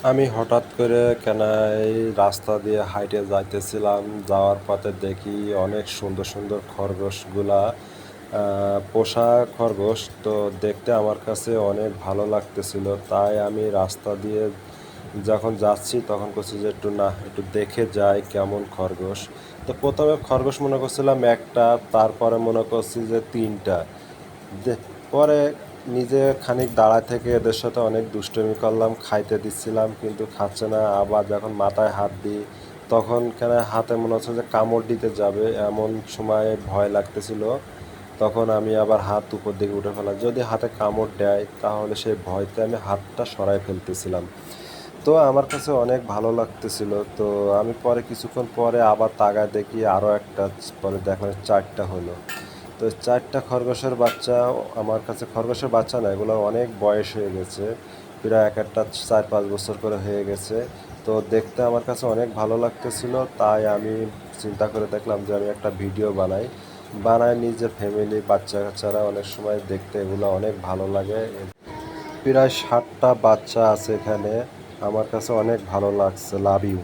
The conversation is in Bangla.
আমি হঠাৎ করে কেন এই রাস্তা দিয়ে হাইটে যাইতেছিলাম, যাওয়ার পথে দেখি অনেক সুন্দর সুন্দর খরগোশগুলা, পোষা খরগোশ। তো দেখতে আমার কাছে অনেক ভালো লাগতেছিল, তাই আমি রাস্তা দিয়ে যখন যাচ্ছি তখন করছি যে একটু দেখে যাই কেমন খরগোশ। তো প্রথমে খরগোশ মনে করছিলাম একটা, তারপরে মনে করছি যে তিনটা। পরে নিজে খানিক দাঁড়ায় থেকে এদের সাথে অনেক দুষ্টুমি করলাম, খাইতে দিচ্ছিলাম কিন্তু খাচ্ছে না। আবার যখন মাথায় হাত দিই তখন কেন হাতে মনে হচ্ছে যে কামড় দিতে যাবে, এমন সময় ভয় লাগতেছিল। তখন আমি আবার হাত উপর দিকে উঠে ফেলা, যদি হাতে কামড় দেয় তাহলে সেই ভয়তে আমি হাতটা সরাই ফেলতেছিলাম। তো আমার কাছে অনেক ভালো লাগতেছিল। তো আমি পরে কিছুক্ষণ পরে আবার তাকায় দেখি আরও একটা, পরে দেখলাম চারটা হলো। তো চারটা খরগোশের বাচ্চা আমার কাছে, খরগোশের বাচ্চা না, এগুলো অনেক বয়স হয়ে গেছে, প্রায় এক একটা 4-5 বছর করে হয়ে গেছে। তো দেখতে আমার কাছে অনেক ভালো লাগতেছিল, তাই আমি চিন্তা করে দেখলাম যে আমি একটা ভিডিও বানাই নিজের ফ্যামিলি বাচ্চা কাচ্চারা অনেক সময় দেখতে এগুলো অনেক ভালো লাগে। প্রায় 60টা বাচ্চা আছে এখানে। আমার কাছে অনেক ভালো লাগছে। Love you.